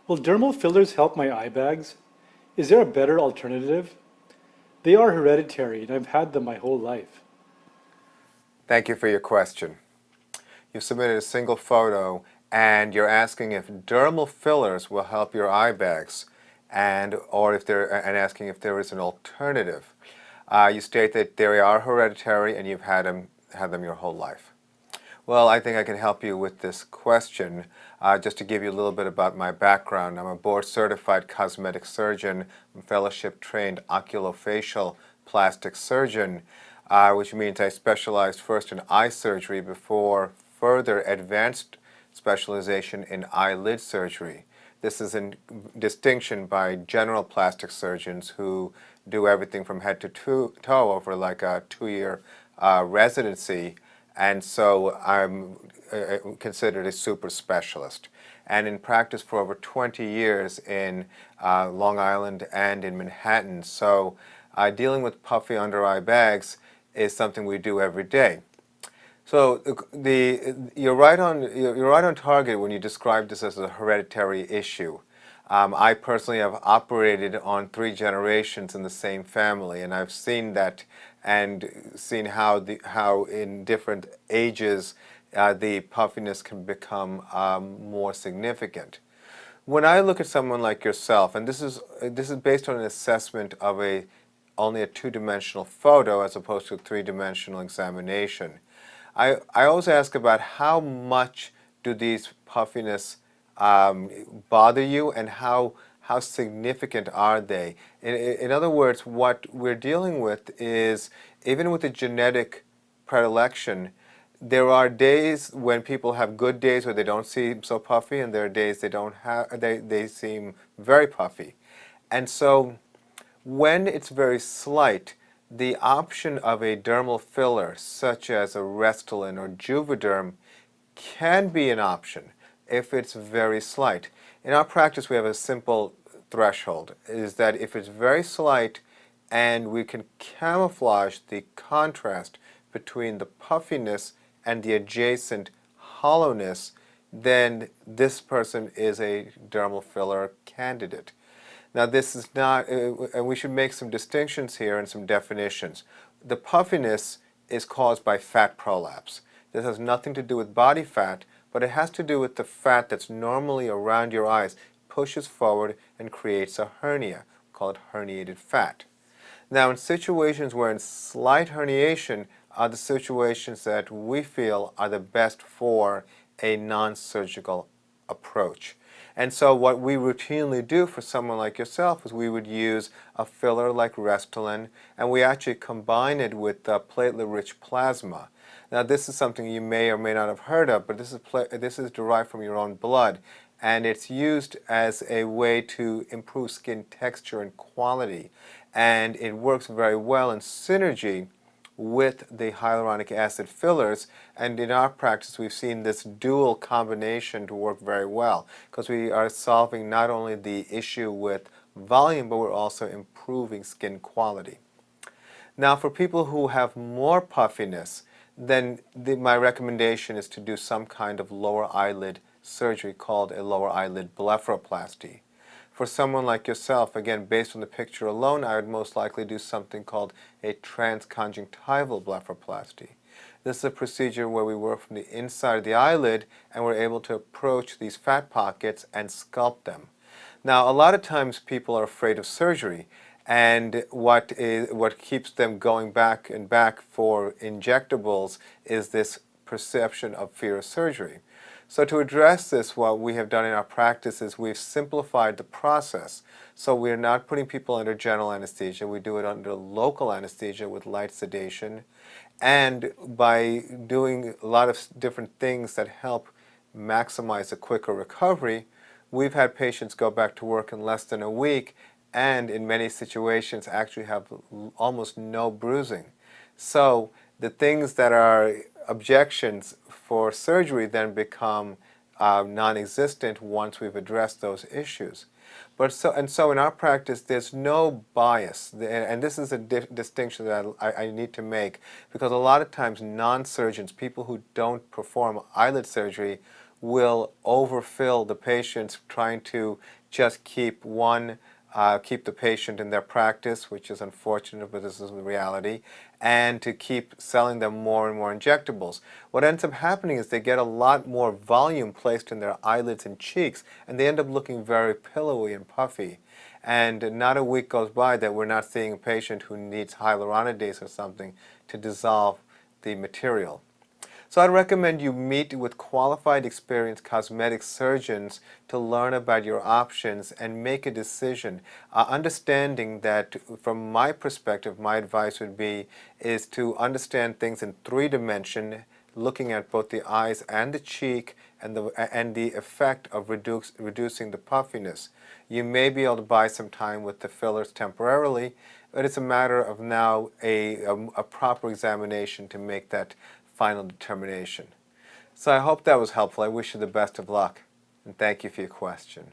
Will dermal fillers help my eye bags? Is there a better alternative? They are hereditary and I've had them my whole life. Thank you for your question. You've submitted a single photo and you're asking if dermal fillers will help your eye bags and asking if there is an alternative. You state that they are hereditary and you've had them your whole life. Well, I think I can help you with this question. Just to give you a little bit about my background, I'm a board-certified cosmetic surgeon, fellowship-trained oculofacial plastic surgeon, which means I specialized first in eye surgery before further advanced specialization in eyelid surgery. This is in distinction by general plastic surgeons who do everything from head to toe over like a 2-year residency, and so I'm considered a super specialist. And in practice for over 20 years in Long Island and in Manhattan. So dealing with puffy under eye bags is something we do every day. So you're right on target when you describe this as a hereditary issue. I personally have operated on 3 generations in the same family, and I've seen that and seen how in different ages the puffiness can become more significant. When I look at someone like yourself, and this is based on an assessment of only a 2-dimensional photo as opposed to a 3-dimensional examination, I always ask about how much do these puffiness bother you and how significant are they? In other words, what we're dealing with is, even with a genetic predilection, there are days when people have good days where they don't seem so puffy, and there are days they seem very puffy. And so when it's very slight, the option of a dermal filler, such as a Restylane or Juvederm, can be an option if it's very slight. In our practice, we have a simple threshold, is that if it's very slight and we can camouflage the contrast between the puffiness and the adjacent hollowness, then this person is a dermal filler candidate. Now, this is not, and we should make some distinctions here and some definitions. The puffiness is caused by fat prolapse. This has nothing to do with body fat, but it has to do with the fat that's normally around your eyes, pushes forward and creates a hernia. We call it herniated fat. Now, in situations where slight herniation are the situations that we feel are the best for a non-surgical approach. And so what we routinely do for someone like yourself is we would use a filler like Restylane, and we actually combine it with platelet-rich plasma. Now, this is something you may or may not have heard of, but this is derived from your own blood, and it's used as a way to improve skin texture and quality. And it works very well in synergy with the hyaluronic acid fillers, and in our practice we've seen this dual combination to work very well, because we are solving not only the issue with volume, but we're also improving skin quality. Now, for people who have more puffiness, then my recommendation is to do some kind of lower eyelid surgery called a lower eyelid blepharoplasty. For someone like yourself, again, based on the picture alone, I would most likely do something called a transconjunctival blepharoplasty. This is a procedure where we work from the inside of the eyelid and we're able to approach these fat pockets and sculpt them. Now, a lot of times people are afraid of surgery, and what keeps them going back and back for injectables is this perception of fear of surgery. So to address this, what we have done in our practice is we've simplified the process. So we're not putting people under general anesthesia. We do it under local anesthesia with light sedation. And by doing a lot of different things that help maximize a quicker recovery, we've had patients go back to work in less than a week, and in many situations actually have almost no bruising. So the things that are objections for surgery then become non-existent once we've addressed those issues. So in our practice, there's no bias, and this is a distinction that I need to make, because a lot of times non-surgeons, people who don't perform eyelid surgery, will overfill the patients, trying to just keep the patient in their practice, which is unfortunate, but this is the reality, and to keep selling them more and more injectables. What ends up happening is they get a lot more volume placed in their eyelids and cheeks, and they end up looking very pillowy and puffy. And not a week goes by that we're not seeing a patient who needs hyaluronidase or something to dissolve the material. So I'd recommend you meet with qualified, experienced cosmetic surgeons to learn about your options and make a decision. Understanding that, from my perspective, my advice would be is to understand things in 3 dimension, looking at both the eyes and the cheek and the effect of reducing the puffiness. You may be able to buy some time with the fillers temporarily, but it's a matter of now a proper examination to make that final determination. So I hope that was helpful. I wish you the best of luck, and thank you for your question.